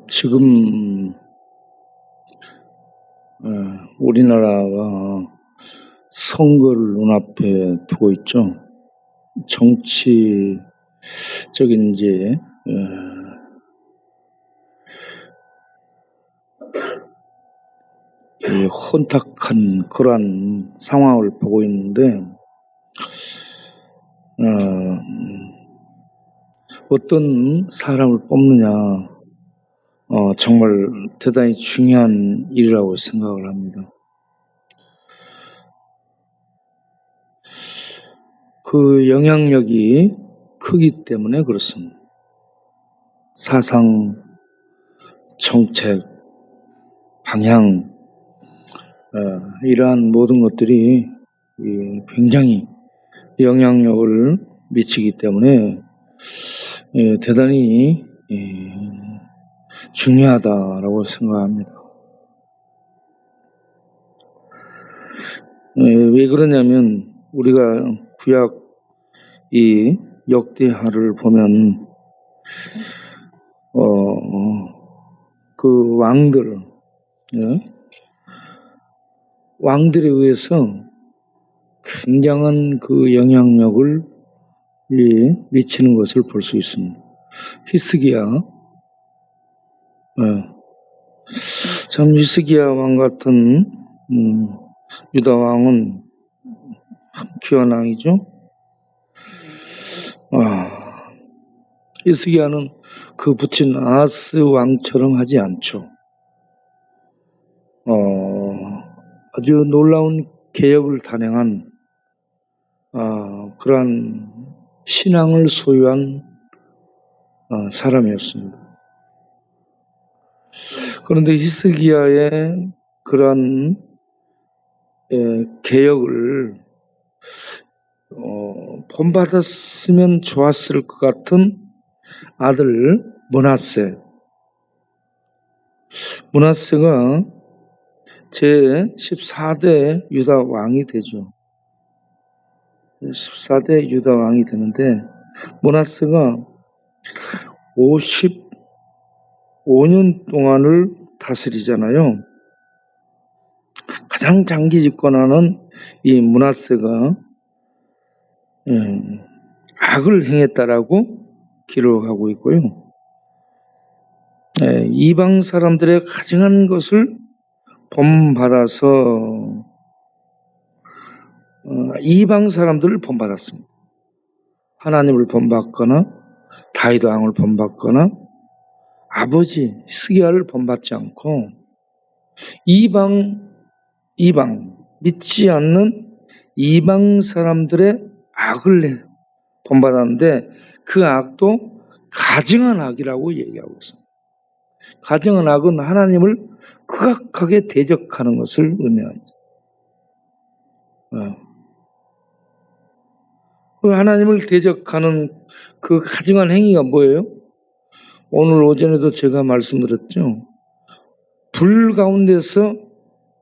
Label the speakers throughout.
Speaker 1: 지금 우리나라가 선거를 눈앞에 두고 있죠. 정치적인 이제 혼탁한 그러한 상황을 보고 있는데 어떤 사람을 뽑느냐 정말 대단히 중요한 일이라고 생각을 합니다. 그 영향력이 크기 때문에 그렇습니다. 사상, 정책, 방향, 이러한 모든 것들이 굉장히 영향력을 미치기 때문에 대단히 중요하다라고 생각합니다. 왜 그러냐면 우리가 구약 이 역대하를 보면 그 왕들에 의해서 굉장한 그 영향력을 미치는 것을 볼 수 있습니다. 히스기야, 참 히스기야 왕 같은 유다 왕은 귀한 왕이죠. 히스기야는 그 부친 아하스 왕처럼 하지 않죠. 아주 놀라운 개혁을 단행한 그러한 신앙을 소유한 사람이었습니다. 그런데 히스기야의 그러한 개혁을 본받았으면 좋았을 것 같은 아들 므낫세가 제14대 유다 왕이 되죠. 14대 유다 왕이 되는데 므낫세가 55년 동안을 다스리잖아요. 가장 장기 집권하는 이 므낫세가 악을 행했다라고 기록하고 있고요. 이방 사람들의 가증한 것을 본받아서 이방 사람들을 본받았습니다. 하나님을 본받거나 다윗 왕을 본받거나 아버지 히스기야를 본받지 않고 이방 믿지 않는 이방 사람들의 악을 본받았는데 그 악도 가증한 악이라고 얘기하고 있습니다. 가증한 악은 하나님을 극악하게 대적하는 것을 의미합니다. 하나님을 대적하는 그 가증한 행위가 뭐예요? 오늘 오전에도 제가 말씀드렸죠. 불 가운데서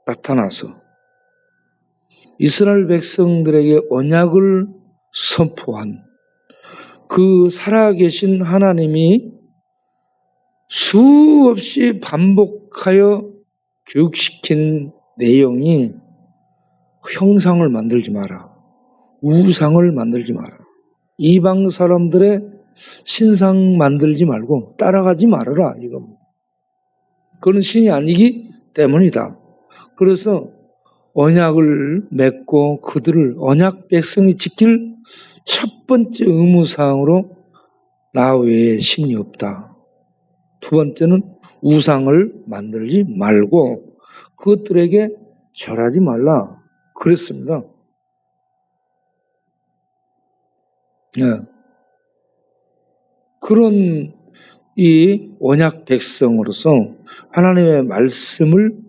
Speaker 1: 나타나서 이스라엘 백성들에게 언약을 선포한 그 살아계신 하나님이 수없이 반복하여 교육시킨 내용이 형상을 만들지 마라. 우상을 만들지 마라. 이방 사람들의 신상 만들지 말고 따라가지 말아라. 이겁니다. 그건 신이 아니기 때문이다. 그래서 언약을 맺고 그들을 언약 백성이 지킬 첫 번째 의무사항으로 나 외에 신이 없다. 두 번째는 우상을 만들지 말고 그것들에게 절하지 말라. 그랬습니다. 그런 이 언약 백성으로서 하나님의 말씀을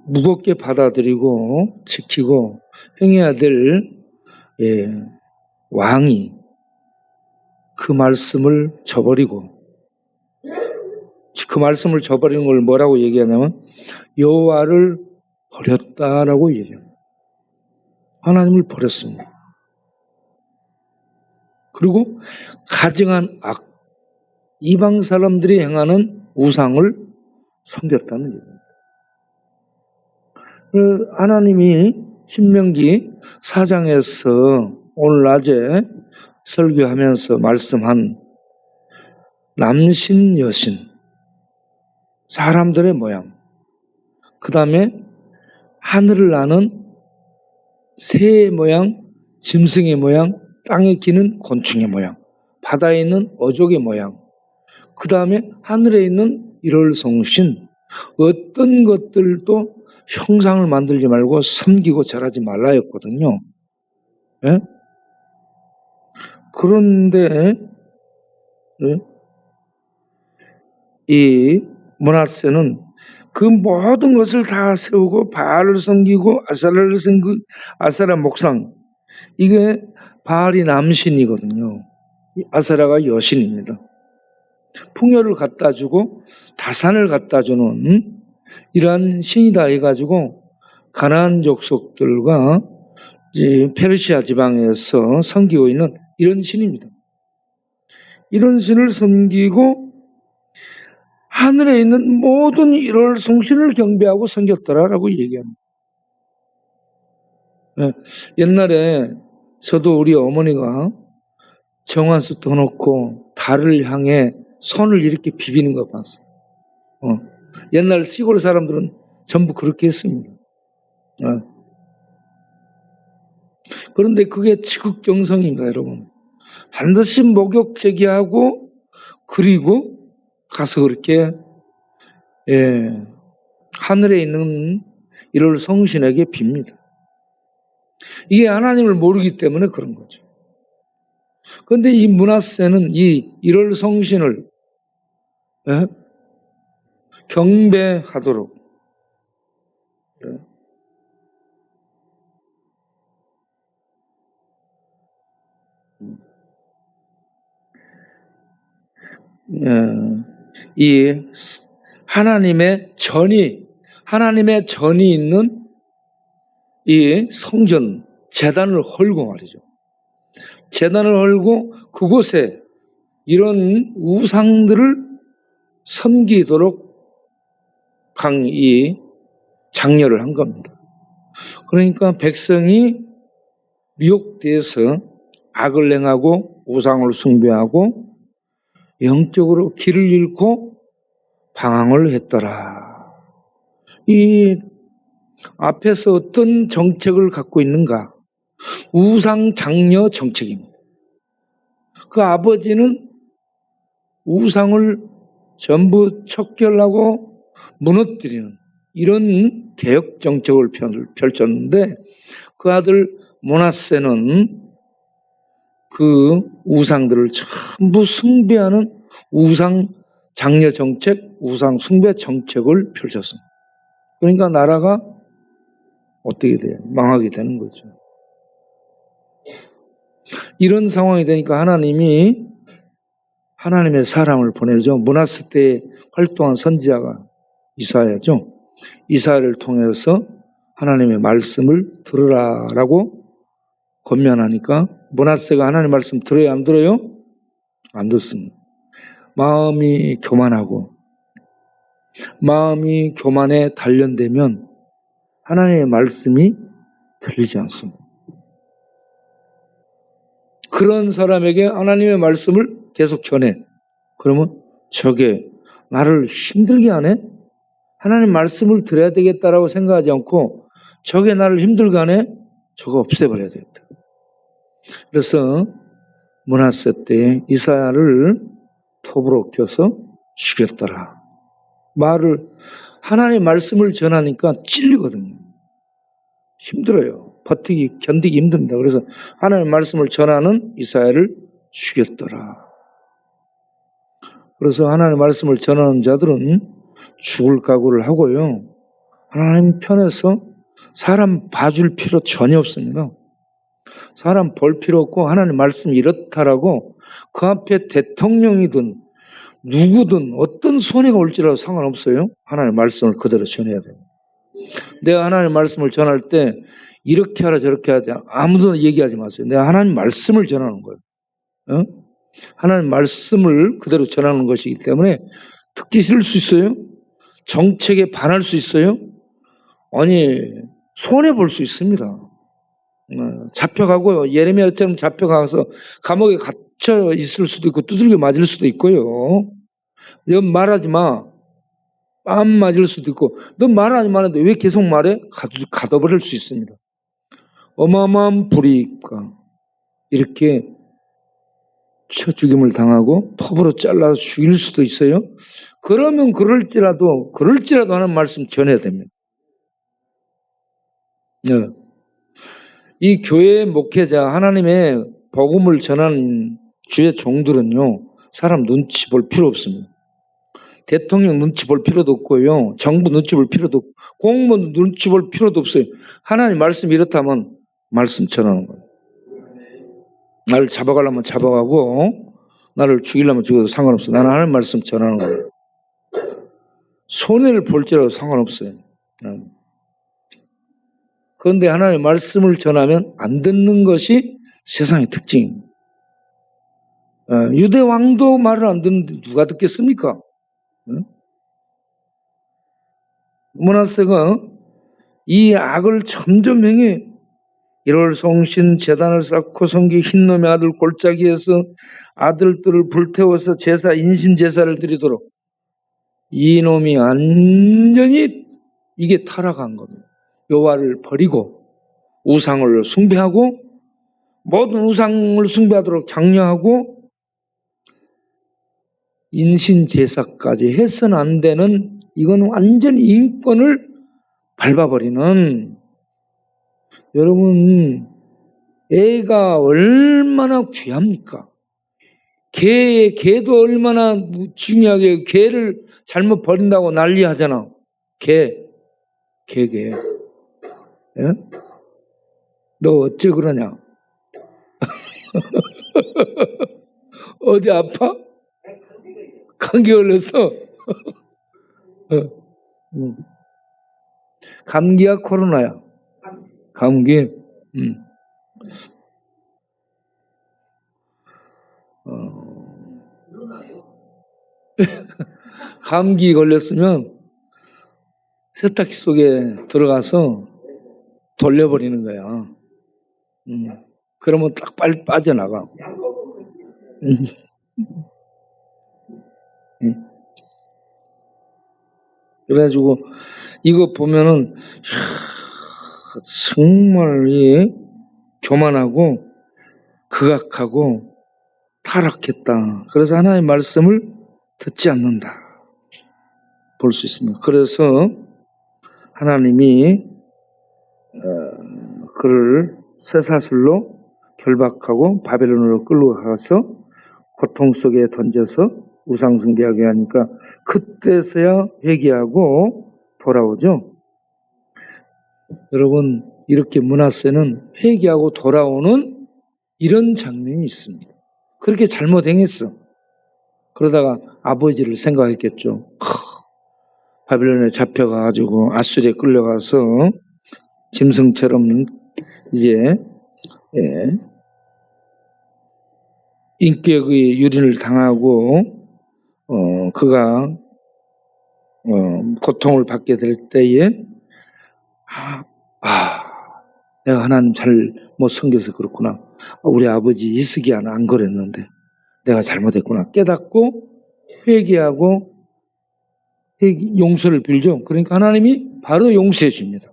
Speaker 1: 무겁게 받아들이고 지키고 행해야 될 왕이 그 말씀을 저버리고 그 말씀을 저버리는 걸 뭐라고 얘기하냐면 여호와를 버렸다라고 얘기해요. 하나님을 버렸습니다. 그리고 가증한 악, 이방 사람들이 행하는 우상을 섬겼다는 얘기입니다. 하나님이 신명기 4장에서 오늘 낮에 설교하면서 말씀한 남신 여신, 사람들의 모양, 그 다음에 하늘을 나는 새의 모양, 짐승의 모양, 땅에 기는 곤충의 모양, 바다에 있는 어족의 모양, 그 다음에 하늘에 있는 일월성신, 어떤 것들도 형상을 만들지 말고 섬기고 절하지 말라였거든요. 예? 그런데 이 므낫세는 그 모든 것을 다 세우고 바알을 섬기고 아사라를 섬기고, 아사라 목상, 이게 바알이 남신이거든요. 아사라가 여신입니다. 풍요를 갖다 주고 다산을 갖다 주는 이러한 신이다 해가지고 가나안 족속들과 페르시아 지방에서 섬기고 있는 이런 신입니다. 이런 신을 섬기고 하늘에 있는 모든 일월성신을 경배하고 섬겼더라라고 얘기합니다. 네, 옛날에 저도 우리 어머니가 정환수 떠놓고 달을 향해 손을 이렇게 비비는 거 봤어요. 옛날 시골 사람들은 전부 그렇게 했습니다. 그런데 그게 지극정성입니다, 여러분. 반드시 목욕 제기하고 그리고 가서 그렇게 하늘에 있는 이를 성신에게 빕니다. 이게 하나님을 모르기 때문에 그런 거죠. 그런데 이 므낫세는 이 일월 성신을 경배하도록 이 하나님의 전이 있는 이 성전 제단을 헐고 말이죠. 제단을 헐고 그곳에 이런 우상들을 섬기도록 이 장려를 한 겁니다. 그러니까 백성이 미혹돼서 악을 행하고 우상을 숭배하고 영적으로 길을 잃고 방황을 했더라. 이 앞에서 어떤 정책을 갖고 있는가? 우상 장려 정책입니다. 그 아버지는 우상을 전부 척결하고 무너뜨리는 이런 개혁 정책을 펼쳤는데 그 아들 므낫세는 그 우상들을 전부 숭배하는 우상 장려 정책, 우상 숭배 정책을 펼쳤습니다. 그러니까 나라가 어떻게 돼요? 망하게 되는 거죠. 이런 상황이 되니까 하나님이 하나님의 사람을 보내죠. 므낫세 때 활동한 선지자가 이사야죠. 이사야를 통해서 하나님의 말씀을 들으라라고 권면하니까 므낫세가 하나님의 말씀 들어요, 안 들어요? 안 듣습니다. 마음이 교만에 단련되면 하나님의 말씀이 들리지 않습니다. 그런 사람에게 하나님의 말씀을 계속 전해. 그러면 저게 나를 힘들게 하네? 하나님 말씀을 들어야 되겠다라고 생각하지 않고 저게 나를 힘들게 하네? 저거 없애버려야 되겠다. 그래서 므낫세 때 이사야를 톱으로 껴서 죽였더라. 하나님의 말씀을 전하니까 찔리거든요. 힘들어요. 견디기 힘듭니다. 그래서 하나님의 말씀을 전하는 이사야를 죽였더라. 그래서 하나님의 말씀을 전하는 자들은 죽을 각오를 하고요. 하나님 편에서 사람 봐줄 필요 전혀 없습니다. 사람 볼 필요 없고 하나님 말씀이 이렇다라고 그 앞에 대통령이든 누구든 어떤 손해가 올지라도 상관없어요. 하나님의 말씀을 그대로 전해야 돼요. 내가 하나님의 말씀을 전할 때 이렇게 하라 저렇게 하자 아무도 얘기하지 마세요. 내가 하나님 말씀을 전하는 거예요. 어? 하나님 말씀을 그대로 전하는 것이기 때문에 듣기 싫을 수 있어요. 정책에 반할 수 있어요. 아니 손해볼 수 있습니다. 잡혀가고 예레미야처럼 잡혀가서 감옥에 갇혀 있을 수도 있고 두들겨 맞을 수도 있고요. 너 말하지 마. 뺨 맞을 수도 있고 너 말하지 말았는데 왜 계속 말해? 가둬버릴 수 있습니다. 어마어마한 불이익과 이렇게 쳐 죽임을 당하고 톱으로 잘라서 죽일 수도 있어요. 그러면 그럴지라도 하는 말씀 전해야 됩니다. 네. 이 교회 목회자 하나님의 복음을 전하는 주의 종들은요. 사람 눈치 볼 필요 없습니다. 대통령 눈치 볼 필요도 없고요. 정부 눈치 볼 필요도 없고 공무원 눈치 볼 필요도 없어요. 하나님 말씀이 이렇다면 말씀 전하는 거예요. 나를 잡아가려면 잡아가고 나를 죽이려면 죽여도 상관없어. 나는 하나님 말씀 전하는 거예요. 손해를 볼지라도 상관없어요. 그런데 하나님의 말씀을 전하면 안 듣는 것이 세상의 특징입니다. 유대 왕도 말을 안 듣는데 누가 듣겠습니까? 므낫세가 이 악을 점점 행해 1월 성신 제단을 쌓고 성기 흰놈의 아들 골짜기에서 아들들을 불태워서 제사 인신 제사를 드리도록 이놈이 완전히 이게 타락한 겁니다. 여호와를 버리고 우상을 숭배하고 모든 우상을 숭배하도록 장려하고 인신 제사까지 해서는 안 되는 이건 완전히 인권을 밟아버리는 여러분 애가 얼마나 귀합니까? 개도 얼마나 중요하게 개를 잘못 버린다고 난리하잖아. 개. 예? 너 어째 그러냐? 어디 아파? 감기 걸렸어? 감기야 코로나야? 감기. 감기 걸렸으면 세탁기 속에 들어가서 돌려버리는 거야. 그러면 딱 빨리 빠져나가. 그래가지고 이거 보면은 정말 교만하고 극악하고 타락했다. 그래서 하나님의 말씀을 듣지 않는다. 볼 수 있습니다. 그래서 하나님이 그를 쇠사슬로 결박하고 바벨론으로 끌고 가서 고통 속에 던져서 우상숭배하게 하니까 그때서야 회개하고 돌아오죠. 여러분 이렇게 므낫세는 회개하고 돌아오는 이런 장면이 있습니다. 그렇게 잘못 행했어. 그러다가 아버지를 생각했겠죠. 바벨론에 잡혀가지고 아수리에 끌려가서 짐승처럼 이제 인격의 유린을 당하고 그가 고통을 받게 될 때에 내가 하나님 잘못 섬겨서 그렇구나. 우리 아버지 이스기야는 안 그랬는데 내가 잘못했구나. 깨닫고 회개하고 용서를 빌죠. 그러니까 하나님이 바로 용서해 줍니다.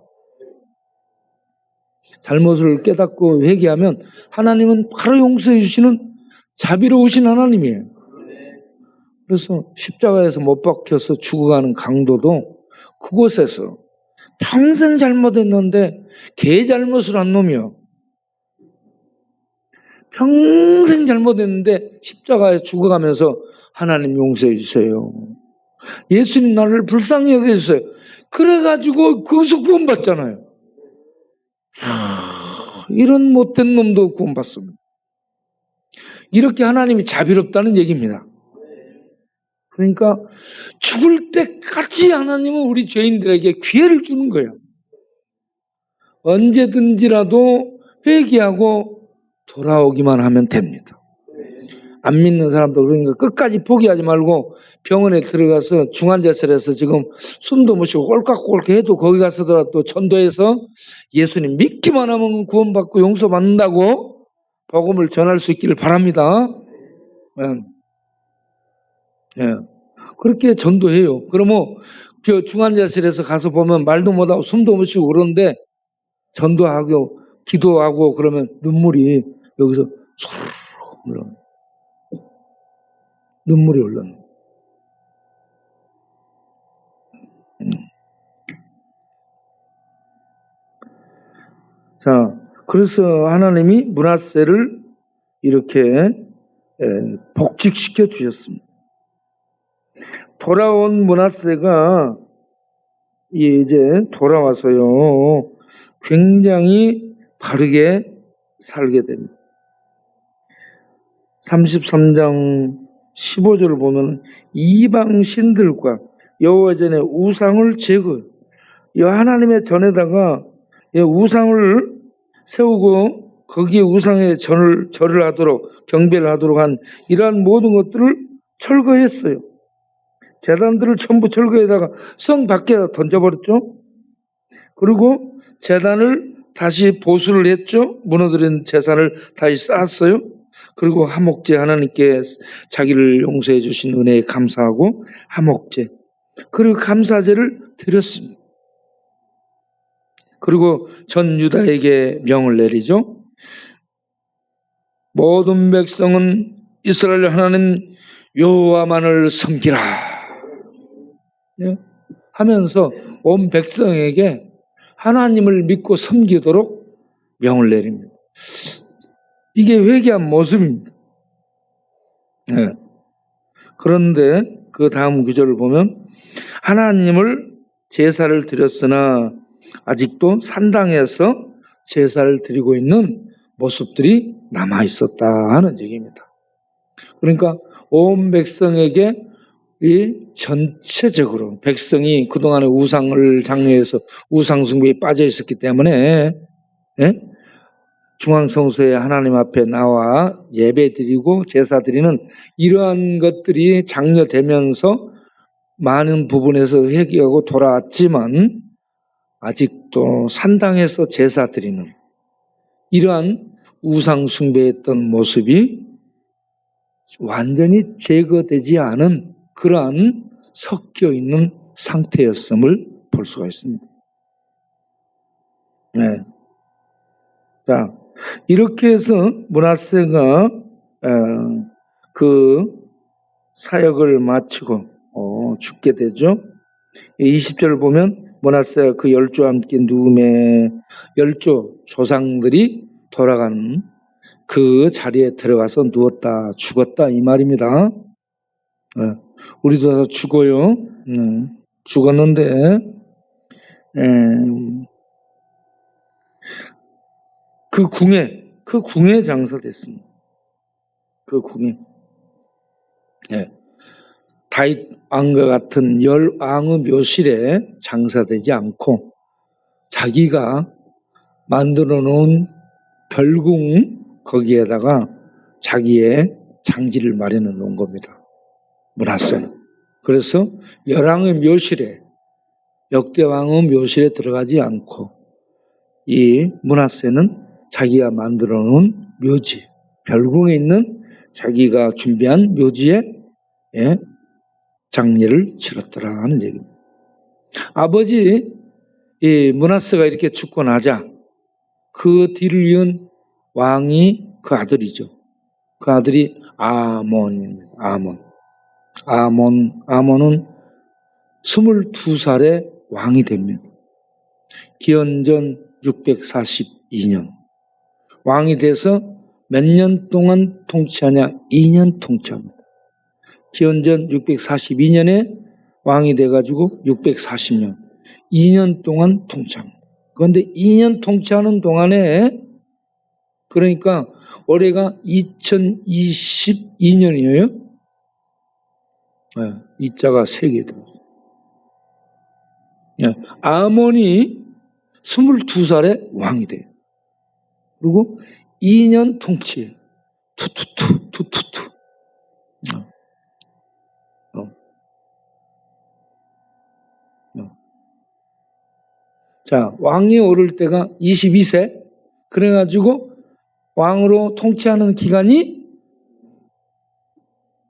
Speaker 1: 잘못을 깨닫고 회개하면 하나님은 바로 용서해 주시는 자비로우신 하나님이에요. 그래서 십자가에서 못 박혀서 죽어가는 강도도 그곳에서 평생 잘못했는데 개 잘못을 한 놈이요. 평생 잘못했는데 십자가에 죽어가면서 하나님 용서해 주세요. 예수님 나를 불쌍히 여겨주세요. 그래가지고 거기서 구원받잖아요. 이런 못된 놈도 구원받습니다. 이렇게 하나님이 자비롭다는 얘기입니다. 그러니까 죽을 때까지 하나님은 우리 죄인들에게 기회를 주는 거예요. 언제든지라도 회개하고 돌아오기만 하면 됩니다. 안 믿는 사람도 그러니까 끝까지 포기하지 말고 병원에 들어가서 중환자실에서 지금 숨도 못 쉬고 꼴깍꼴깍 해도 거기 가서더라도 전도해서 예수님 믿기만 하면 구원받고 용서받는다고 복음을 전할 수 있기를 바랍니다. 예. 그렇게 전도해요. 그러면 그 중환자실에서 가서 보면 말도 못하고 숨도 못 쉬고 그러는데 전도하고 기도하고 그러면 눈물이 여기서 촤르르 흘러. 눈물이 흘러요. 자, 그래서 하나님이 므낫세를 이렇게 복직시켜 주셨습니다. 돌아온 므낫세가 이제 돌아와서요 굉장히 바르게 살게 됩니다. 33장 15절을 보면 이방 신들과 여호와 전에 우상을 제거해요. 이 하나님의 전에다가 우상을 세우고 거기에 우상에 절을 하도록 경배를 하도록 한 이러한 모든 것들을 철거했어요. 제단들을 전부 철거해다가 성 밖에다 던져버렸죠. 그리고 제단을 다시 보수를 했죠. 무너뜨린 제단을 다시 쌓았어요. 그리고 화목제 하나님께 자기를 용서해 주신 은혜에 감사하고 화목제 그리고 감사제를 드렸습니다. 그리고 전 유다에게 명을 내리죠. 모든 백성은 이스라엘 하나님 여호와만을 섬기라 하면서 온 백성에게 하나님을 믿고 섬기도록 명을 내립니다. 이게 회개한 모습입니다. 네. 그런데 그 다음 구절을 보면 하나님을 제사를 드렸으나 아직도 산당에서 제사를 드리고 있는 모습들이 남아 있었다 하는 얘기입니다. 그러니까 온 백성에게 이 전체적으로 백성이 그동안에 우상을 장려해서 우상 숭배에 빠져 있었기 때문에 중앙성소에 하나님 앞에 나와 예배드리고 제사드리는 이러한 것들이 장려되면서 많은 부분에서 회개하고 돌아왔지만 아직도 산당에서 제사드리는 이러한 우상 숭배했던 모습이 완전히 제거되지 않은 그러한 섞여 있는 상태였음을 볼 수가 있습니다. 네. 자, 이렇게 해서 므낫세가 그 사역을 마치고 죽게 되죠. 20절을 보면 므낫세가 그 열조와 함께 누움에 열조 조상들이 돌아가는 그 자리에 들어가서 누웠다 죽었다 이 말입니다. 우리도 다 죽어요. 죽었는데 그 궁에 장사됐습니다. 그 궁에 다윗 왕과 같은 왕의 묘실에 장사되지 않고 자기가 만들어 놓은 별궁 거기에다가 자기의 장지를 마련해 놓은 겁니다. 므낫세. 그래서 열왕의 묘실에 역대 왕의 묘실에 들어가지 않고 이 므낫세는 자기가 만들어 놓은 묘지 별궁에 있는 자기가 준비한 묘지에 장례를 치렀더라 하는 얘기입니다. 아버지 이 므낫세가 이렇게 죽고 나자 그 뒤를 이은 왕이 그 아들이죠. 그 아들이 아몬입니다. 아몬은 22살에 왕이 됩니다. 기원전 642년 왕이 돼서 몇 년 동안 통치하냐? 2년 통치합니다. 기원전 642년에 왕이 돼가지고 640년 2년 동안 통치합니다. 그런데 2년 통치하는 동안에 그러니까 올해가 2022년이에요. 예, 이자가 3개 들었어요. 예, 아몬이 22살에 왕이 돼요. 그리고 2년 통치. 투투투. 자, 왕이 오를 때가 22세. 그래가지고 왕으로 통치하는 기간이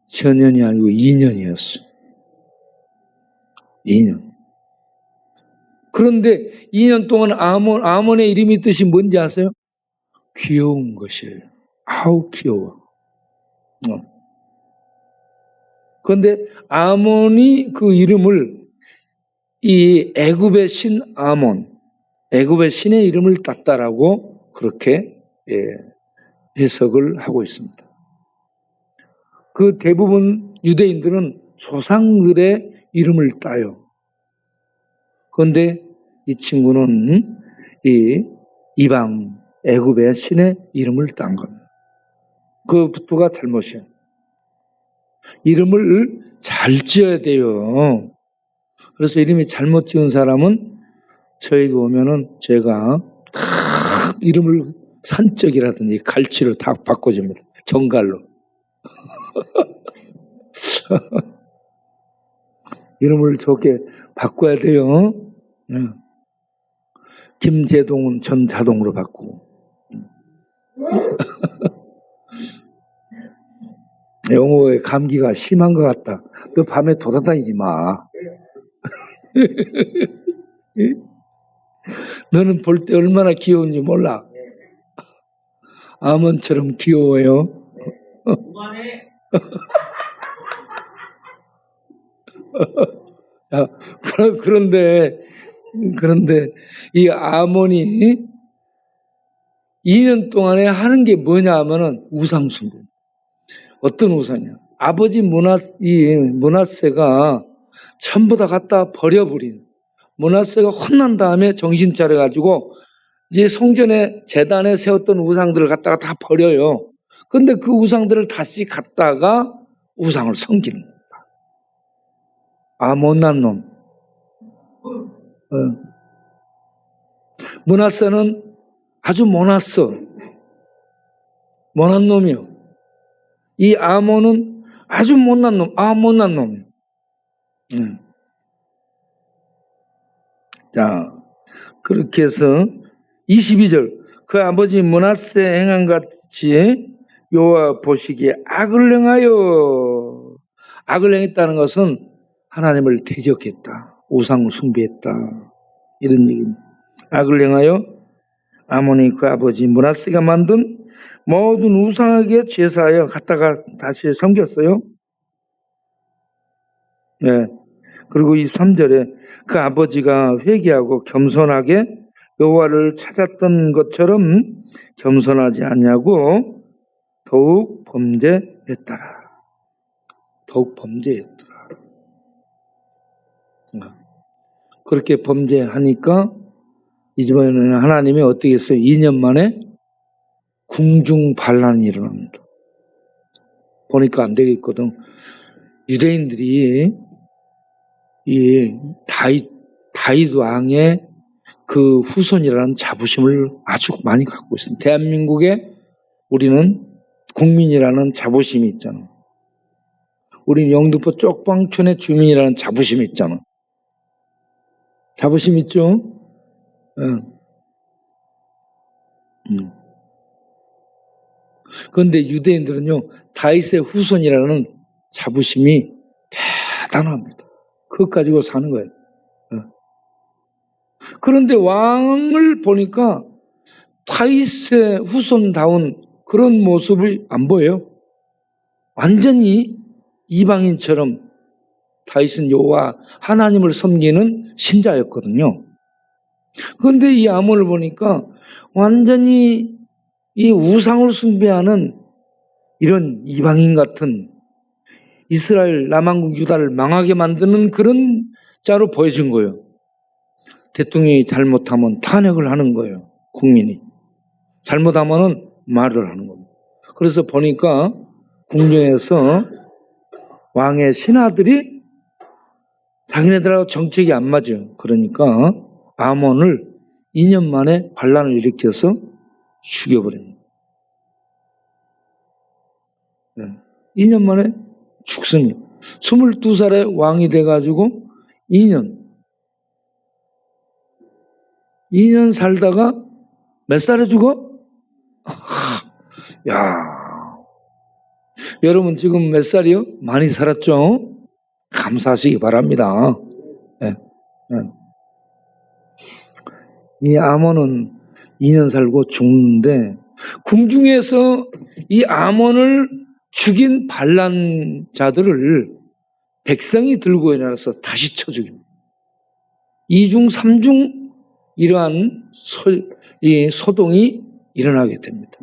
Speaker 1: 전년이 아니고 2년이었어요. 2년. 그런데 2년 동안 아몬의 이름이 뜻이 뭔지 아세요? 귀여운 것이에요. 아우 귀여워. 그런데 아몬이 그 이름을 이 애굽의 신 아몬, 애굽의 신의 이름을 땄다라고 그렇게 해석을 하고 있습니다. 그 대부분 유대인들은 조상들의 이름을 따요. 그런데 이 친구는 이 이방 애굽의 신의 이름을 딴 겁니다. 그부터가 잘못이에요. 이름을 잘 지어야 돼요. 그래서 이름이 잘못 지은 사람은 저에게 오면은 제가 다 이름을 산적이라든지 갈치로 다 바꿔줍니다. 정갈로. 이름을 좋게 바꿔야 돼요. 김재동은 전자동으로 바꾸고. 영호의 감기가 심한 것 같다. 너 밤에 돌아다니지 마. 너는 볼 때 얼마나 귀여운지 몰라. 아몬처럼 귀여워요. 그런데 이 아몬이 2년 동안에 하는 게 뭐냐 하면은 우상숭배. 어떤 우상이야? 아버지 므낫세가 전부 다 갖다 버려버린. 므낫세가 혼난 다음에 정신 차려가지고 이제 성전에 제단에 세웠던 우상들을 갖다가 다 버려요. 그런데 그 우상들을 다시 갖다가 우상을 섬기는 거야. 아, 못난 놈. 므낫세는 아주 못났어. 못난 놈이요. 이 아몬은 아주 못난 놈. 못난 놈이요. 자, 그렇게 해서 22절 그 아버지 므낫세 행한 같이 여호와 보시기에 악을 행하여. 악을 행했다는 것은 하나님을 대적했다. 우상 숭배했다. 이런 얘기입니다. 악을 행하여 아몬이 그 아버지 므낫세가 만든 모든 우상에게 제사하여 갖다가 다시 섬겼어요. 네. 그리고 이 3절에 그 아버지가 회개하고 겸손하게 여호와를 찾았던 것처럼 겸손하지 않냐고 더욱 범죄했더라. 더욱 범죄했더라. 그렇게 범죄하니까 이번에는 하나님이 어떻게 했어요? 2년 만에 궁중 반란이 일어납니다. 보니까 안 되겠거든. 유대인들이 이 다윗 왕의 그 후손이라는 자부심을 아주 많이 갖고 있습니다. 대한민국에 우리는 국민이라는 자부심이 있잖아. 우리는 영등포 쪽방촌의 주민이라는 자부심이 있잖아. 자부심 있죠? 그런데 유대인들은요, 다윗의 후손이라는 자부심이 대단합니다. 그것 가지고 사는 거예요. 그런데 왕을 보니까 다윗의 후손다운 그런 모습을 안 보여요. 완전히 이방인처럼 다윗은 여호와 하나님을 섬기는 신자였거든요. 그런데 이 아몬을 보니까 완전히 이 우상을 숭배하는 이런 이방인 같은 이스라엘 남왕국 유다를 망하게 만드는 그런 자로 보여준 거예요. 대통령이 잘못하면 탄핵을 하는 거예요. 국민이. 잘못하면 말을 하는 겁니다. 그래서 보니까 궁정에서 왕의 신하들이 자기네들하고 정책이 안 맞아요. 그러니까 아몬을 2년 만에 반란을 일으켜서 죽여버립니다. 2년 만에 죽습니다. 22살에 왕이 돼가지고 2년 살다가 몇 살에 죽어? 야, 여러분 지금 몇 살이요? 많이 살았죠? 감사하시기 바랍니다. 네. 이 아몬은 2년 살고 죽는데 궁중에서 이 아몬을 죽인 반란자들을 백성이 들고 일어나서 다시 쳐 죽입니다. 2중 3중 이러한 이 소동이 일어나게 됩니다.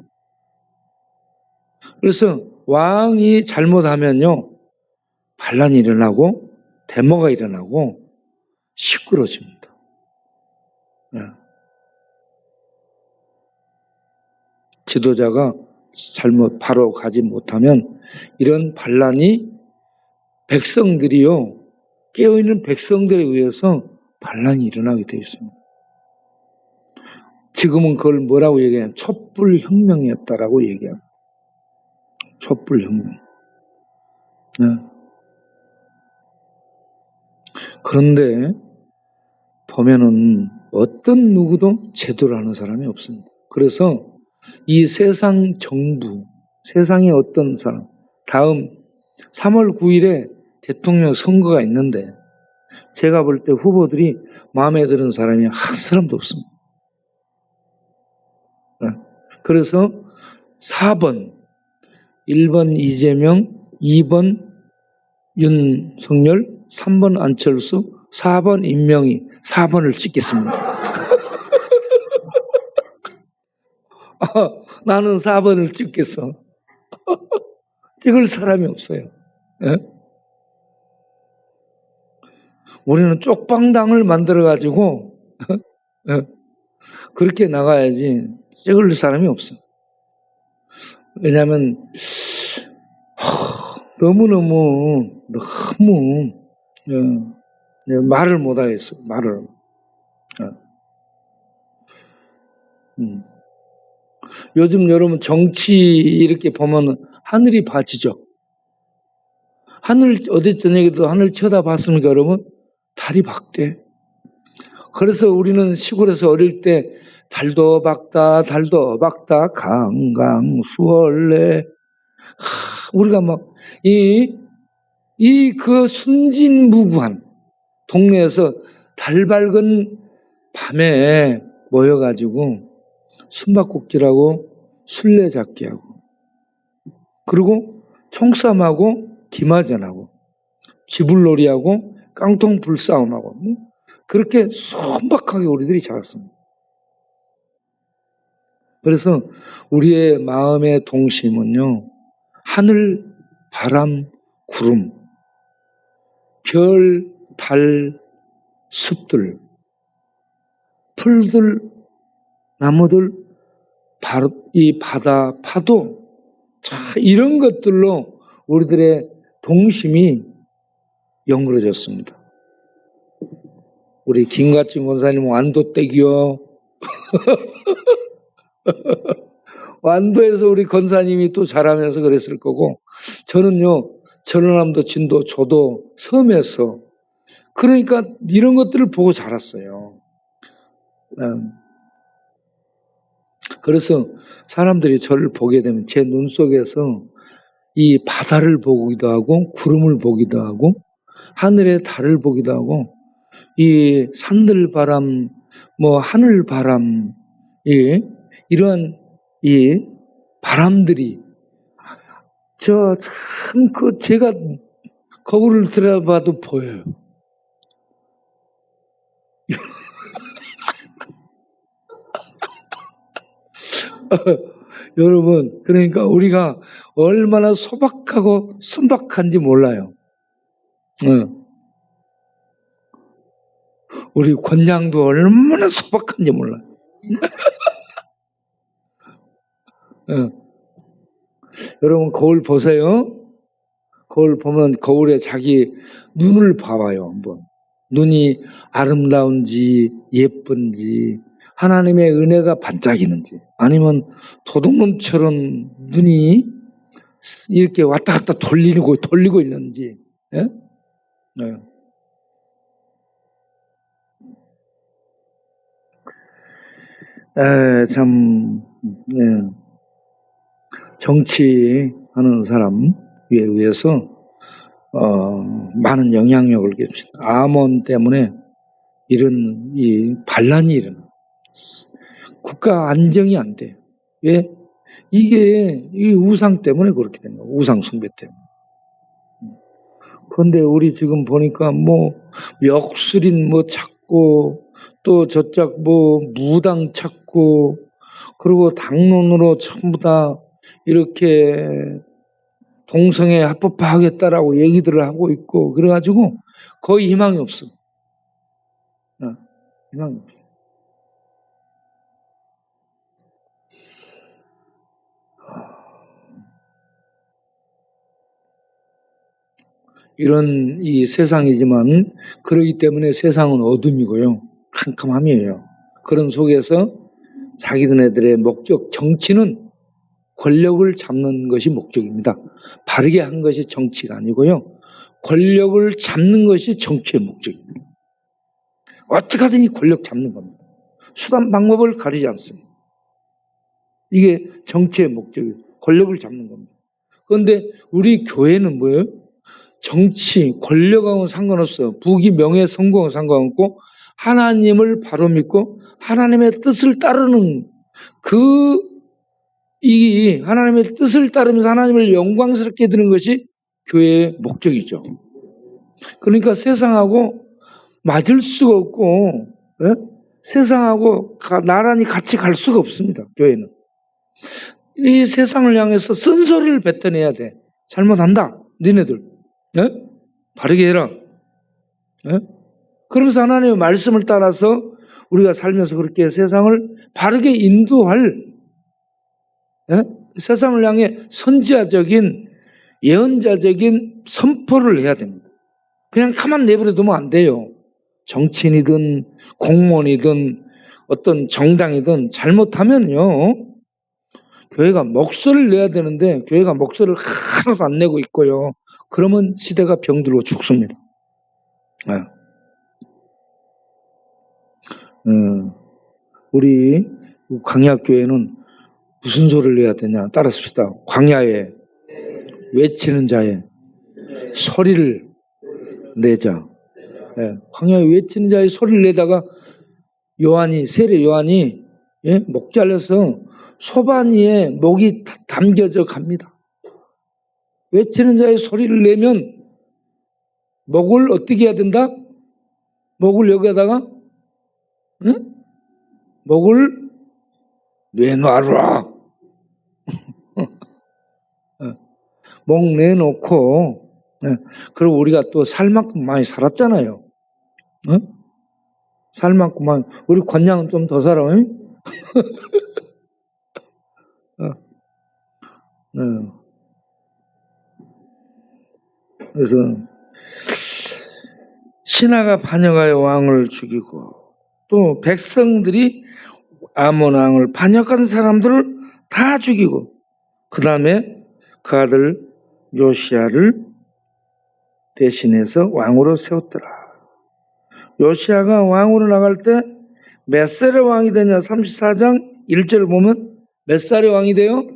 Speaker 1: 그래서 왕이 잘못하면요 반란이 일어나고 데모가 일어나고 시끄러집니다. 지도자가 잘못 바로 가지 못하면 이런 반란이 백성들이요 깨어있는 백성들에 의해서 반란이 일어나게 되어 있습니다. 지금은 그걸 뭐라고 얘기해요? 촛불혁명이었다라고 얘기합니다. 촛불혁명. 네. 그런데 보면은 어떤 누구도 제대로 하는 사람이 없습니다. 그래서 이 세상 정부, 세상의 어떤 사람, 다음 3월 9일에 대통령 선거가 있는데 제가 볼 때 후보들이 마음에 드는 사람이 한 사람도 없습니다. 그래서 4번, 1번 이재명, 2번 윤석열, 3번 안철수, 4번 임명희, 4번을 찍겠습니다. 나는 4번을 찍겠어. 찍을 사람이 없어요. 예? 우리는 쪽방당을 만들어가지고 그렇게 나가야지 찍을 사람이 없어. 왜냐하면 너무 말을 못하겠어. 말을. 요즘 여러분 정치 이렇게 보면 하늘이 바지죠. 하늘 어제 저녁에도 하늘 쳐다봤습니까 여러분? 달이 밝대. 그래서 우리는 시골에서 어릴 때 달도 밝다 강강수월래 우리가 막 그 순진무구한 동네에서 달 밝은 밤에 모여가지고 숨바꼭질하고 술래잡기하고 그리고 총싸움하고 기마전하고 지불놀이하고 깡통 불싸움하고 그렇게 순박하게 우리들이 자랐습니다. 그래서 우리의 마음의 동심은요 하늘, 바람, 구름, 별, 달, 숲들, 풀들, 나무들, 이 바다, 파도 이런 것들로 우리들의 동심이 연그러졌습니다. 우리 김가진 권사님 완도댁이요. 완도에서 우리 권사님이 또 자라면서 그랬을 거고 저는요 전라남도 진도 저도 섬에서 그러니까 이런 것들을 보고 자랐어요. 그래서 사람들이 저를 보게 되면 제 눈 속에서 이 바다를 보기도 하고 구름을 보기도 하고 하늘의 달을 보기도 하고 이 산들바람 하늘바람 이러한 이 바람들이 제가 거울을 들여다봐도 보여요. 여러분 그러니까 우리가 얼마나 소박하고 순박한지 몰라요. 우리 권양도 얼마나 소박한지 몰라요. 여러분 거울 보세요. 거울 보면 거울에 자기 눈을 봐봐요. 한번. 눈이 아름다운지 예쁜지 하나님의 은혜가 반짝이는지 아니면 도둑놈처럼 눈이 이렇게 왔다 갔다 돌리고 있는지. 예? 네. 참 정치하는 사람 위해서 많은 영향력을 끼칩니다. 암원 때문에 이런 이 반란이 일어나. 국가 안정이 안 돼요. 왜? 이게 이 우상 때문에 그렇게 된 거예요. 우상 숭배 때문에. 그런데 우리 지금 보니까 뭐 역술인 뭐 찾고 또 저쪽 뭐 무당 찾고 그리고 당론으로 전부 다 이렇게 동성애 합법화하겠다라고 얘기들을 하고 있고 그래가지고 거의 희망이 없어. 희망이 없어. 이런 이 세상이지만 그러기 때문에 세상은 어둠이고요. 캄캄함이에요. 그런 속에서 자기들의 목적, 정치는 권력을 잡는 것이 목적입니다. 바르게 한 것이 정치가 아니고요. 권력을 잡는 것이 정치의 목적입니다. 어떻게 하든지 권력 잡는 겁니다. 수단 방법을 가리지 않습니다. 이게 정치의 목적이에요. 권력을 잡는 겁니다. 그런데 우리 교회는 뭐예요? 정치, 권력하고는 상관없어요. 부귀, 명예, 성공하고는 상관없고 하나님을 바로 믿고 하나님의 뜻을 따르는 이 하나님의 뜻을 따르면서 하나님을 영광스럽게 드는 것이 교회의 목적이죠. 그러니까 세상하고 맞을 수가 없고 세상하고 나란히 같이 갈 수가 없습니다. 교회는. 이 세상을 향해서 쓴소리를 뱉어내야 돼. 잘못한다. 니네들. 바르게 해라. 그러면서 하나님의 말씀을 따라서 우리가 살면서 그렇게 세상을 바르게 인도할 세상을 향해 선지자적인 예언자적인 선포를 해야 됩니다. 그냥 가만 내버려 두면 안 돼요. 정치인이든 공무원이든 어떤 정당이든 잘못하면요. 교회가 목소리를 내야 되는데 교회가 목소리를 하나도 안 내고 있고요. 그러면 시대가 병들어 죽습니다. 우리 광야교회는 무슨 소리를 해야 되냐 따라 씁시다. 광야에 외치는 자의 소리를 내자. 광야에 외치는 자의 소리를 내다가 세례 요한이 목 잘려서 소반이에 목이 담겨져 갑니다. 외치는 자의 소리를 내면 목을 어떻게 해야 된다? 목을 여기다가 목을 내놔라. 목 내놓고 그리고 우리가 또 살 만큼 많이 살았잖아요. 살 만큼 많이. 우리 권양은 좀 더 살아. 그래서 신하가 반역하여 왕을 죽이고 또 백성들이 아몬 왕을 반역한 사람들을 다 죽이고 그 다음에 그 아들 요시야를 대신해서 왕으로 세웠더라. 요시야가 왕으로 나갈 때 몇 살의 왕이 되냐? 34장 1절 보면 몇 살의 왕이 돼요?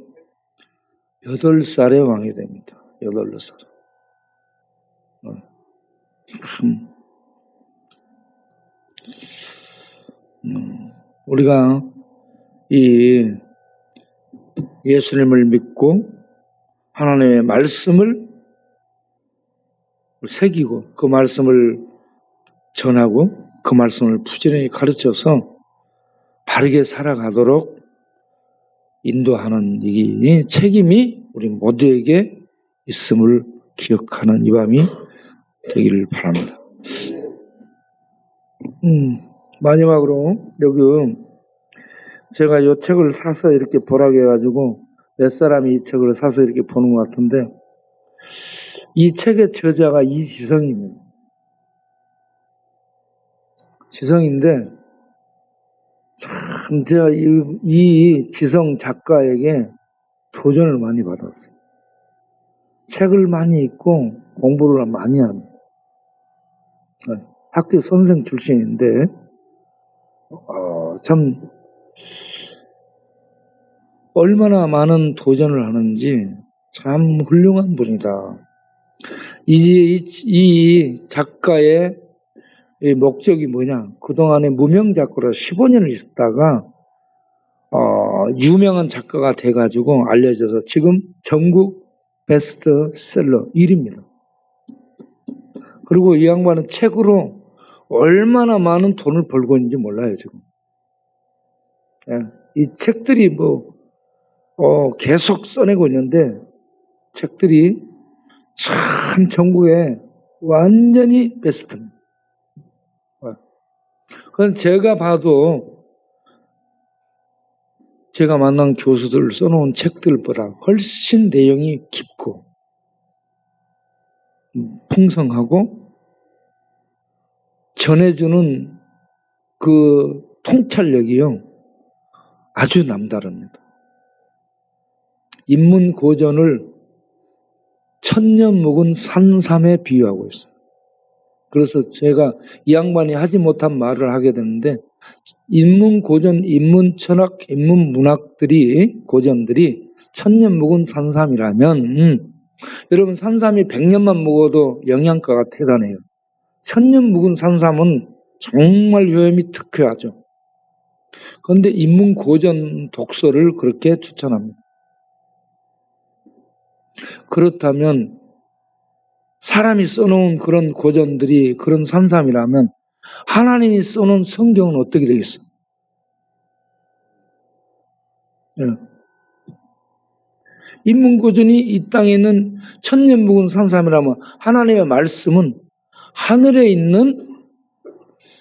Speaker 1: 8살의 왕이 됩니다. 8살. 우리가 이 예수님을 믿고 하나님의 말씀을 새기고 그 말씀을 전하고 그 말씀을 부지런히 가르쳐서 바르게 살아가도록 인도하는 이 책임이 우리 모두에게 있음을 기억하는 이 밤이 되기를 바랍니다. 마지막으로 여기 제가 이 책을 사서 이렇게 보라고 해가지고 몇 사람이 이 책을 사서 이렇게 보는 것 같은데 이 책의 저자가 이지성입니다. 지성인데 참 제가 이 지성 작가에게 도전을 많이 받았어요. 책을 많이 읽고 공부를 많이 합니다. 학교 선생 출신인데 참 얼마나 많은 도전을 하는지 참 훌륭한 분이다. 이 작가의 목적이 뭐냐? 그동안에 무명 작가로 15년을 있었다가 유명한 작가가 돼가지고 알려져서 지금 전국 베스트셀러 1위입니다. 그리고 이 양반은 책으로 얼마나 많은 돈을 벌고 있는지 몰라요, 지금. 이 책들이 계속 써내고 있는데, 책들이 참 전국에 완전히 베스트입니다. 그건 제가 봐도 제가 만난 교수들 써놓은 책들보다 훨씬 내용이 깊고 풍성하고 전해주는 그 통찰력이요 아주 남다릅니다. 인문고전을 천년 묵은 산삼에 비유하고 있어요. 그래서 제가 이 양반이 하지 못한 말을 하게 되는데 인문고전, 인문철학, 인문문학들이 고전들이 천년 묵은 산삼이라면 여러분 산삼이 100년만 묵어도 영양가가 대단해요. 천년 묵은 산삼은 정말 효험이 특효하죠. 그런데 인문고전 독서를 그렇게 추천합니다. 그렇다면 사람이 써놓은 그런 고전들이 그런 산삼이라면 하나님이 써놓은 성경은 어떻게 되겠어요? 인문고전이 이 땅에 있는 천년 묵은 산삼이라면 하나님의 말씀은 하늘에 있는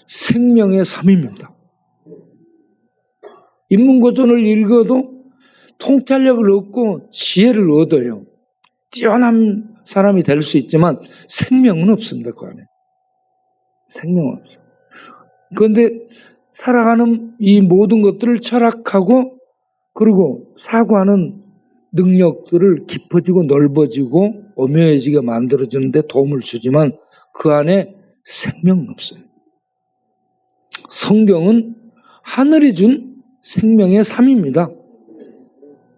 Speaker 1: 생명의 삶입니다. 인문고전을 읽어도 통찰력을 얻고 지혜를 얻어요. 뛰어난 사람이 될 수 있지만 생명은 없습니다. 그 안에. 생명은 없어요. 그런데 살아가는 이 모든 것들을 철학하고 그리고 사고하는 능력들을 깊어지고 넓어지고 오묘해지게 만들어주는데 도움을 주지만 그 안에 생명은 없어요. 성경은 하늘이 준 생명의 삶입니다.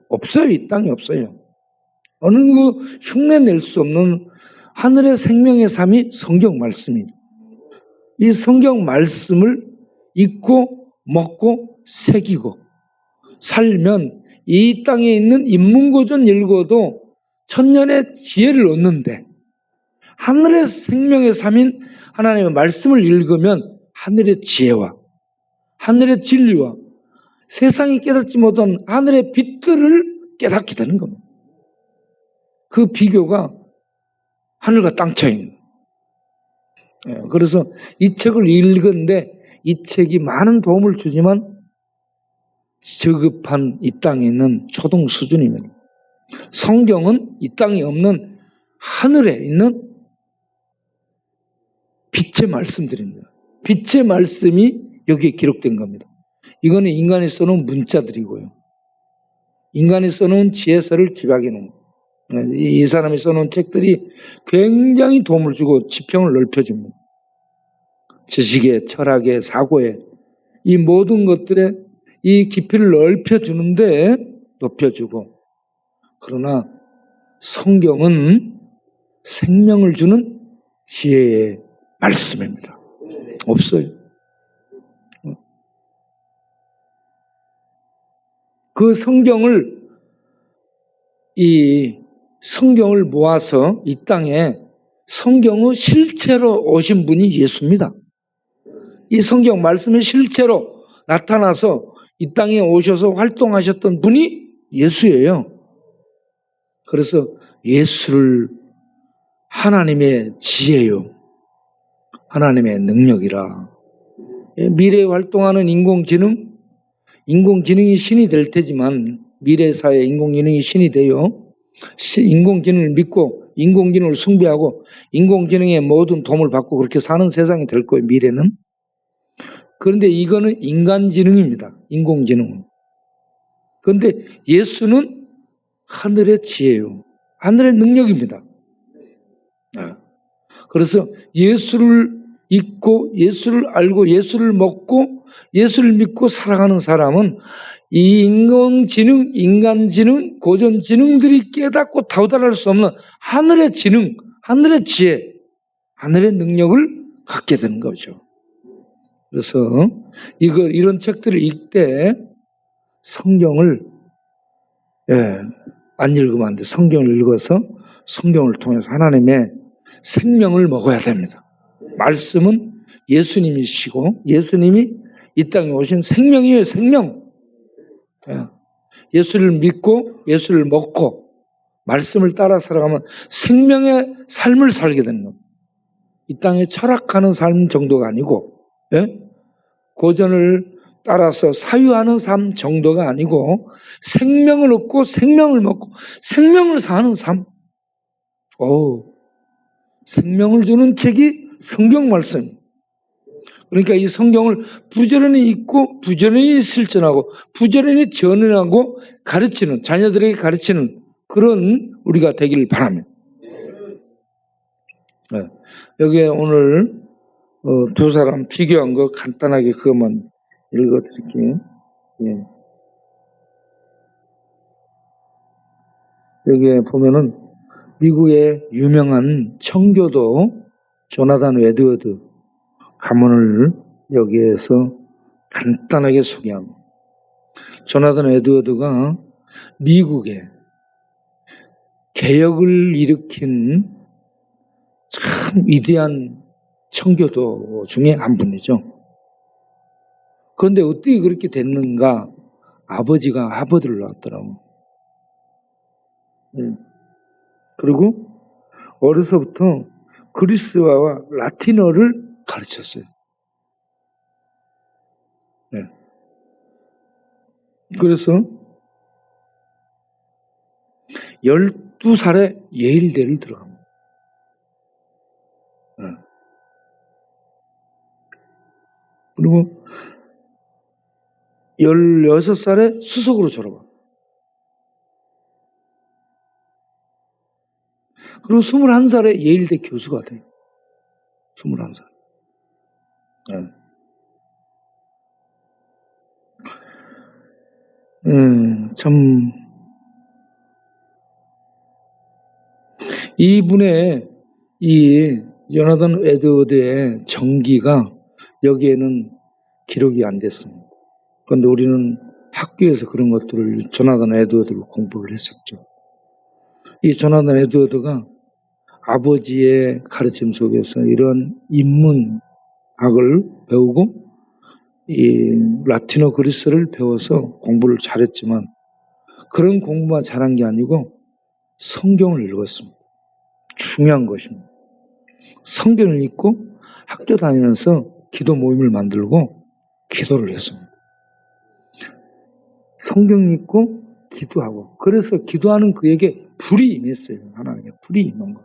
Speaker 1: 없어요. 이 땅에 없어요. 어느 흉내낼 수 없는 하늘의 생명의 삶이 성경 말씀입니다. 이 성경 말씀을 읽고 먹고 새기고 살면 이 땅에 있는 인문고전 읽어도 천년의 지혜를 얻는데 하늘의 생명의 삶인 하나님의 말씀을 읽으면 하늘의 지혜와 하늘의 진리와 세상이 깨닫지 못한 하늘의 빛들을 깨닫게 되는 겁니다. 그 비교가 하늘과 땅 차이입니다. 그래서 이 책을 읽은데 이 책이 많은 도움을 주지만 저급한 이 땅에 있는 초등 수준입니다. 성경은 이 땅에 없는 하늘에 있는 빛의 말씀들입니다. 빛의 말씀이 여기에 기록된 겁니다. 이거는 인간이 써놓은 문자들이고요. 인간이 써놓은 지혜서를 집약해 놓은 거예요. 이 사람이 써놓은 책들이 굉장히 도움을 주고 지평을 넓혀줍니다. 지식의, 철학의, 사고의 이 모든 것들의 이 깊이를 넓혀주는데 높여주고 그러나 성경은 생명을 주는 지혜의 말씀입니다. 없어요. 그 성경을 모아서 이 땅에 성경의 실체로 오신 분이 예수입니다. 이 성경 말씀이 실체로 나타나서 이 땅에 오셔서 활동하셨던 분이 예수예요. 그래서 예수를 하나님의 지혜요, 하나님의 능력이라. 미래에 활동하는 인공지능이 신이 될 테지만 미래 사회 인공지능이 신이 돼요. 인공지능을 믿고 인공지능을 숭배하고 인공지능의 모든 도움을 받고 그렇게 사는 세상이 될 거예요, 미래는. 그런데 이거는 인간지능입니다. 인공지능은. 그런데 예수는 하늘의 지혜요. 하늘의 능력입니다. 그래서 예수를 잊고 예수를 알고 예수를 먹고 예수를 믿고 살아가는 사람은 이 인간지능, 고전지능들이 깨닫고 도달할 수 없는 하늘의 지능, 하늘의 지혜, 하늘의 능력을 갖게 되는 거죠. 그래서 이런 책들을 읽되 성경을 안 읽으면 안 돼. 성경을 읽어서 성경을 통해서 하나님의 생명을 먹어야 됩니다. 말씀은 예수님이시고 예수님이 이 땅에 오신 생명이에요. 생명. 예수를 믿고 예수를 먹고 말씀을 따라 살아가면 생명의 삶을 살게 되는 겁니다. 이 땅에 철학하는 삶 정도가 아니고 고전을 따라서 사유하는 삶 정도가 아니고 생명을 얻고 생명을 먹고 생명을 사는 삶. 생명을 주는 책이 성경 말씀. 그러니까 이 성경을 부지런히 읽고 부지런히 실천하고 부지런히 전하고 가르치는, 자녀들에게 가르치는 그런 우리가 되기를 바랍니다. 여기에 오늘 두 사람 비교한 거 간단하게 그것만 읽어드릴게요. 여기에 보면은 미국의 유명한 청교도 조나단 에드워드 가문을 여기에서 간단하게 소개합니다. 조나단 에드워드가 미국에 개혁을 일으킨 참 위대한 청교도 중에 한 분이죠. 그런데 어떻게 그렇게 됐는가? 아버지가 하버드를 나왔더라고. 그리고 어려서부터 그리스어와 라틴어를 가르쳤어요. 그래서 12살에 예일대를 들어갑니다. 그리고 16살에 수석으로 졸업합니다. 그리고 21살에 예일대 교수가 돼요. 21살. 참, 이분의 이 조나단 에드워드의 전기가 여기에는 기록이 안 됐습니다. 그런데 우리는 학교에서 그런 것들을 조나단 에드워드를 공부를 했었죠. 이 조나단 에드워드가 아버지의 가르침 속에서 이런 인문학을 배우고 이 라틴어 그리스를 배워서 공부를 잘했지만 그런 공부만 잘한 게 아니고 성경을 읽었습니다. 중요한 것입니다. 성경을 읽고 학교 다니면서 기도 모임을 만들고 기도를 했습니다. 성경 읽고 기도하고 그래서 기도하는 그에게 불이 임했어요. 하나님의 불이 임한 거.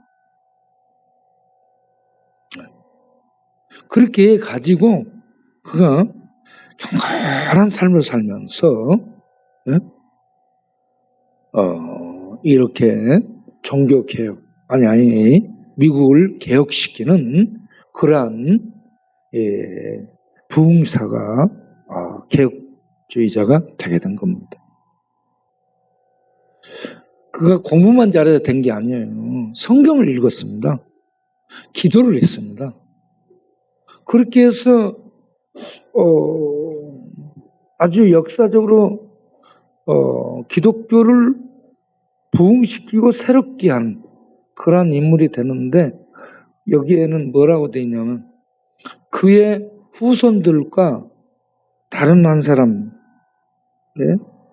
Speaker 1: 그렇게 가지고 그가 경건한 삶을 살면서 이렇게 종교개혁 아니 미국을 개혁시키는 그러한 부흥사가 개혁주의자가 되게 된 겁니다. 그가 공부만 잘해서 된 게 아니에요. 성경을 읽었습니다. 기도를 했습니다. 그렇게 해서 아주 역사적으로 기독교를 부흥시키고 새롭게 한 그런 인물이 되는데 여기에는 뭐라고 되어 있냐면 그의 후손들과 다른 한 사람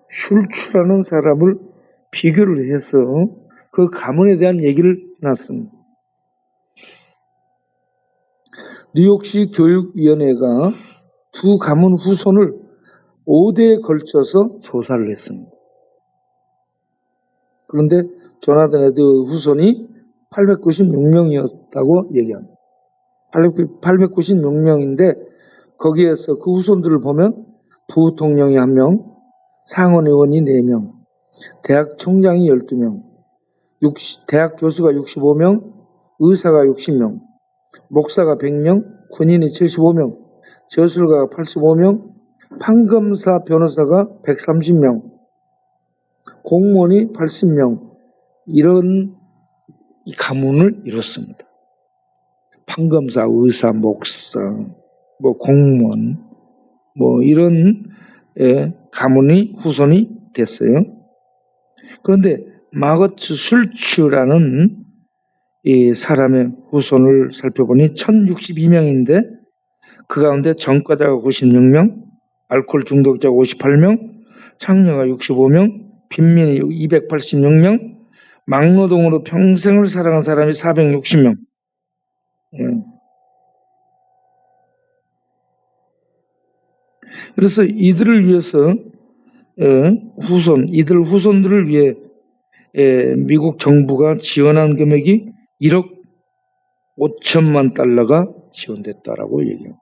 Speaker 1: 슐츠라는 사람을 비교를 해서 그 가문에 대한 얘기를 해놨습니다. 뉴욕시 교육위원회가 두 가문 후손을 5대에 걸쳐서 조사를 했습니다. 그런데 조나단 에드워드 후손이 896명이었다고 얘기합니다. 896명인데 거기에서 그 후손들을 보면 부통령이 1명, 상원의원이 4명, 대학 총장이 12명, 대학 교수가 65명, 의사가 60명, 목사가 100명, 군인이 75명, 저술가가 85명, 판검사 변호사가 130명, 공무원이 80명, 이런 가문을 이뤘습니다. 판검사, 의사, 목사, 공무원, 이런 가문이 후손이 됐어요. 그런데 마거츠 술추라는 이 사람의 후손을 살펴보니 1062명인데 그 가운데 전과자가 96명, 알코올 중독자가 58명, 창녀가 65명, 빈민이 286명, 막노동으로 평생을 살아간 사람이 460명. 그래서 이들을 위해서 이들 후손들을 위해 미국 정부가 지원한 금액이 1억 5천만 달러가 지원됐다라고 얘기해요.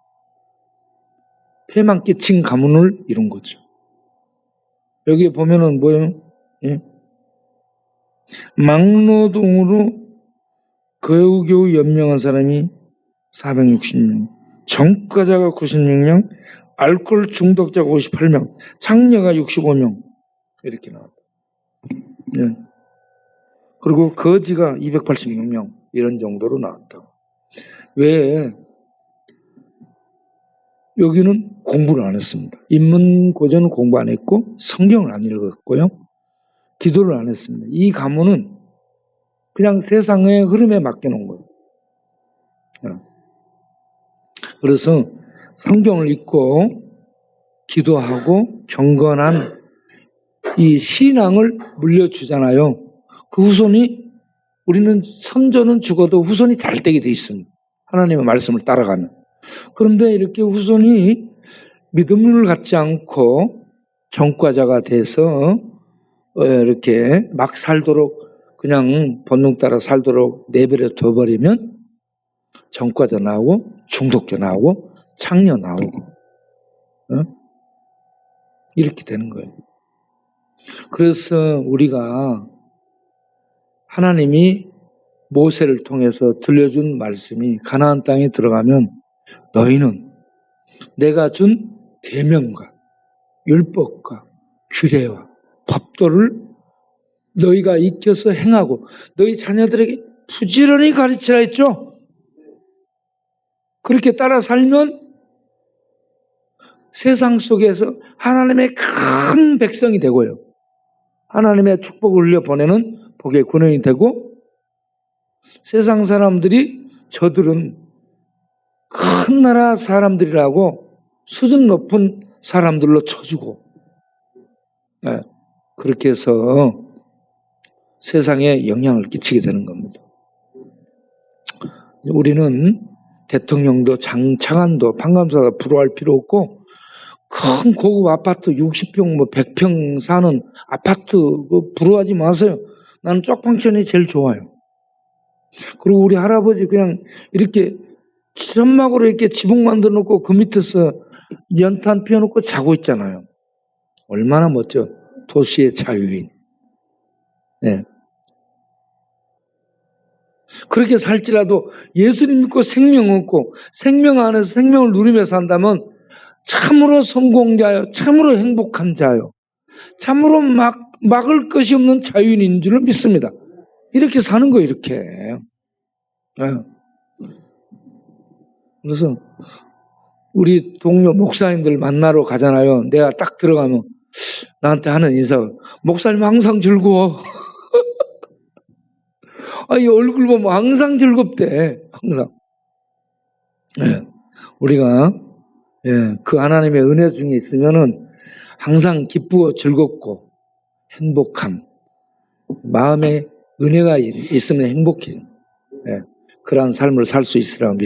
Speaker 1: 폐만 끼친 가문을 이룬 거죠. 여기에 보면은 뭐예요? 막노동으로 겨우겨우 연명한 사람이 460명, 전과자가 96명, 알코올 중독자가 58명, 창녀가 65명 이렇게 나왔다. 그리고 거지가 286명 이런 정도로 나왔다. 왜? 여기는 공부를 안 했습니다. 인문고전은 공부 안 했고 성경을 안 읽었고요. 기도를 안 했습니다. 이 가문은 그냥 세상의 흐름에 맡겨놓은 거예요. 그래서 성경을 읽고 기도하고 경건한 이 신앙을 물려주잖아요. 그 후손이, 우리는 선조는 죽어도 후손이 잘 되게 돼 있습니다. 하나님의 말씀을 따라가는. 그런데 이렇게 후손이 믿음을 갖지 않고 전과자가 돼서 이렇게 막 살도록 그냥 본능 따라 살도록 내버려 둬버리면 전과자 나오고 중독자 나오고 창녀 나오고 이렇게 되는 거예요. 그래서 우리가 하나님이 모세를 통해서 들려준 말씀이 가나안 땅에 들어가면 너희는 내가 준 계명과 율법과 규례와 법도를 너희가 익혀서 행하고 너희 자녀들에게 부지런히 가르치라 했죠. 그렇게 따라 살면 세상 속에서 하나님의 큰 백성이 되고요. 하나님의 축복을 흘려보내는 복의 근원이 되고 세상 사람들이 저들은 큰 나라 사람들이라고 수준 높은 사람들로 쳐주고 그렇게 해서 세상에 영향을 끼치게 되는 겁니다. 우리는 대통령도 장관도 판검사도 부러워할 필요 없고 큰 고급 아파트 60평 100평 사는 아파트 부러워하지 마세요. 나는 쪽방촌이 제일 좋아요. 그리고 우리 할아버지 그냥 이렇게 천막으로 이렇게 지붕 만들어 놓고 그 밑에서 연탄 피워놓고 자고 있잖아요. 얼마나 멋져. 도시의 자유인. 그렇게 살지라도 예수님 믿고 생명 얻고 생명 안에서 생명을 누리며 산다면 참으로 성공자요, 참으로 행복한 자요, 참으로 막을 것이 없는 자유인인 줄 믿습니다. 이렇게 사는 거예요, 이렇게. 그래서 우리 동료 목사님들 만나러 가잖아요. 내가 딱 들어가면 나한테 하는 인사가 목사님 항상 즐거워. 이 얼굴 보면 항상 즐겁대. 항상. 우리가 그 하나님의 은혜 중에 있으면은 항상 기쁘고 즐겁고 행복한 마음에 은혜가 있으면 행복해요. 그러한 삶을 살 수 있으라고 믿습니다.